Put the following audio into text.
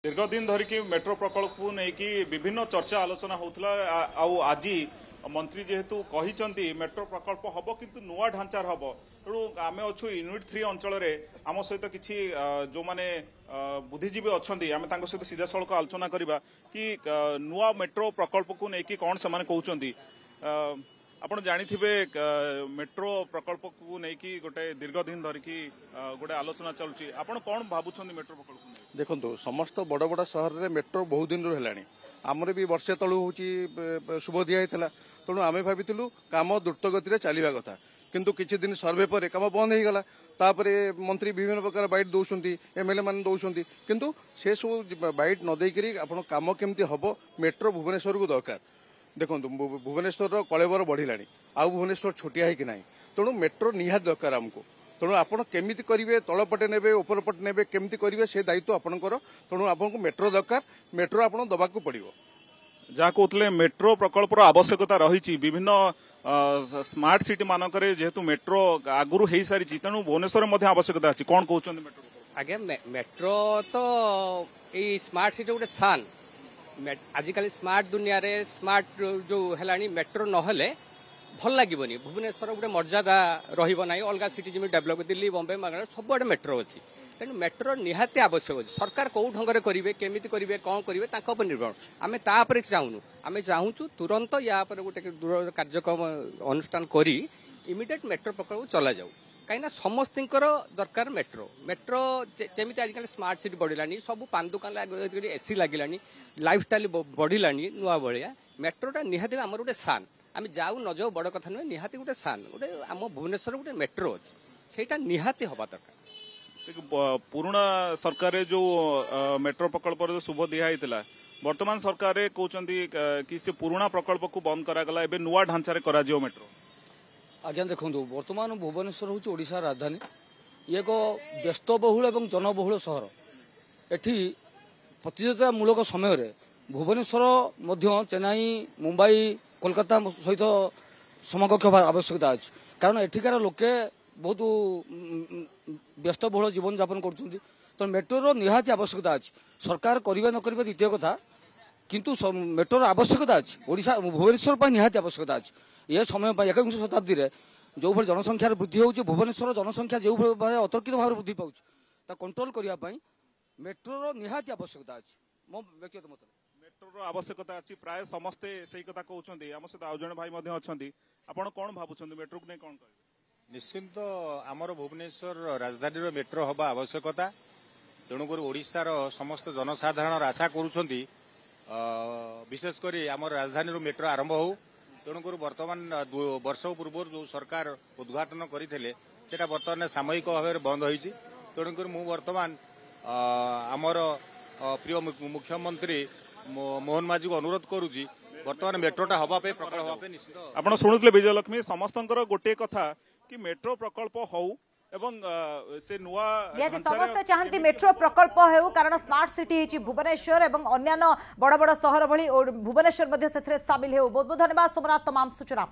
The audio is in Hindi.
दीर्घ दिन धरिकी मेट्रो प्रकल्प को लेकिन विभिन्न चर्चा आलोचना होता आज मंत्री जेहेतु कही मेट्रो प्रकल्प हम किंतु नुआ ढांचार हम तेणु आम अच्छु यूनिट 3 अंचल आम सहित किसी जो मैंने बुद्धिजीवी अच्छा आम सहित सीधा सड़क आलोचना करवा कि नुआ मेट्रो प्रकल्प को लेकिन कौन से कहते आपड़ जाथे मेट्रो प्रकल्प को लेकिन गोटे दीर्घ दिन धरिकी गोटे आलोचना चलुची आपड़ कौन भावुं मेट्रो प्रकल्प देखो समस्त बड़ बड़ सहर में मेट्रो बहुत दिन है आमर भी वर्षे तलू हूँ शुभ दिया तेणु आम भाविलु कम द्रुत गति चलवा कथा किंतु किछि दिन सर्वे पर कम बंद हो गला तापर मंत्री विभिन्न प्रकार बैट दौरान एमएलए मान दौरान किंतु से सब बैट न देकरी आपण काम केमती हम मेट्रो भुवनेश्वर को दरकार देखो भुवनेश्वर कलेबर बढ़िला आउ भुवनेश्वर छोटिया है कि ना तेणु मेट्रो निहात दरकार आमको तेणु आपण केमिति करिवे तलपटे नेबे ऊपर पटे नेबे केमिति करिवे से दायित्व आपणकर तेणु आपको मेट्रो दरकार मेट्रो आपण दबाकू पड़िबो जहाँ कहते मेट्रो प्रकल्पर आवश्यकता रही विभिन्न स्मार्ट सिटी मानक जेहेतु मेट्रो आगुरी हो सारी तेणु भुवनेश्वर आवश्यकता अच्छी कौन कहते मेट्रो आगे मेट्रो तो ये स्मार्ट सिटी गोटे सान आजिकल स्मार्ट दुनिया रे स्मार्ट जो है मेट्रो नहले भल लगे भुवनेश्वर गोटे मर्यादा रहा अलग सिटी जमी डेभलप दिल्ली बम्बे मगना सबुआड़े मेट्रो अच्छी तेणु मेट्रो निहाती आवश्यक अच्छी सरकार कौ ढंग करेंगे केमी करेंगे कौन करेंगे निर्भर आम तापर चाहूनु आम चाहूँ तुरंत या गोटे दूर कार्यक्रम अनुष्ठान कर इमिडिएट मेट्रो प्रकल्प चला जाऊ कहीं समस्त दरकार मेट्रो मेट्रो जमी आजकल स्मार्ट सिटी बढ़लानी सब पान दुकान एसी लगे लाइफस्टाइल बढ़ला नुआ भाया मेट्रोटा निहाती आमर गोटे सान आम जाऊ न जाऊ बड़ कथा नुहे निहाती गोटे सान गोटे आम भुवनेश्वर गोटे मेट्रो अच्छी से निहाती हवा दरकार पुराना सरकार जो मेट्रो प्रकल्प जो शुभ दिखाई वर्तमान सरकार कहते कि से पुराना प्रकल्प को बंद करागला एबे नुआ ढांचारे करा जियो मेट्रो आज्ञा देखो वर्तमान भुवनेश्वर हूँ ओडिशा राजधानी ये एक व्यस्तबहुल और जनबहुल सहर एठी प्रतियोगितामूलक समय भुवनेश्वर चेन्नई मुंबई कोलकाता सहित समकक्ष आवश्यकता अच्छी कारण एठिकार लोके बहुत व्यस्तबहुल जीवन यापन कर तो मेट्रोर निहाती आवश्यकता अच्छी सरकार करिबा न करिबा द्वितीय कथा किंतु मेट्रोर आवश्यकता अच्छी ओडिशा भुवनेश्वर निहाती आवश्यकता अच्छी ये समय 21 शताब्दी में जो भाई जनसंख्यार वृद्धि होउछि भुवनेश्वर जनसंख्या जो भाई अतर्कित भाव वृद्धि पाउछि ता कंट्रोल करिया पई मेट्रोर निहाती आवश्यकता अच्छी मो व्यक्तिगत मत मेट्रोर आवश्यकता अच्छी प्राय समस्ते सही कथा कहउछन्ती आम सहित आउ जण भाई मध्ये अछन्ती आपण कोन भाबुछन्ती मेट्रो को नै कोन कहबे निश्चिंत आमर भुवनेश्वर राजधानी मेट्रो हवा आवश्यकता तेणुकर ओडिशार समस्त जनसाधारण आशा करुछन्ती विशेषकर आमर राजधानी मेट्रो आरंभ हो तेणुकर वर्तमान वर्ष पूर्व जो सरकार उद्घाटन करते बर्तमान सामयिक भाव में बंद होती तेणुकर मु वर्तमान आमर प्रिय मुख्यमंत्री मोहन माझी को अनुरोध करुच्ची वर्तमान मेट्रोटा हवापे प्रकल्प हवापे निश्चित आपण शुणुले विजयलक्ष्मी समस्त गोटे कथा कि मेट्रो प्रकल्प हो एवं से नुआ समस्त चाहती मेट्रो प्रकल्प हो कारण स्मार्ट सिटी होची भुवनेश्वर एवं अन्य बड़ बड़ सहर भली भुवनेश्वर सामिल हो बहुत बहुत धन्यवाद सोमनाथ तमाम सूचना।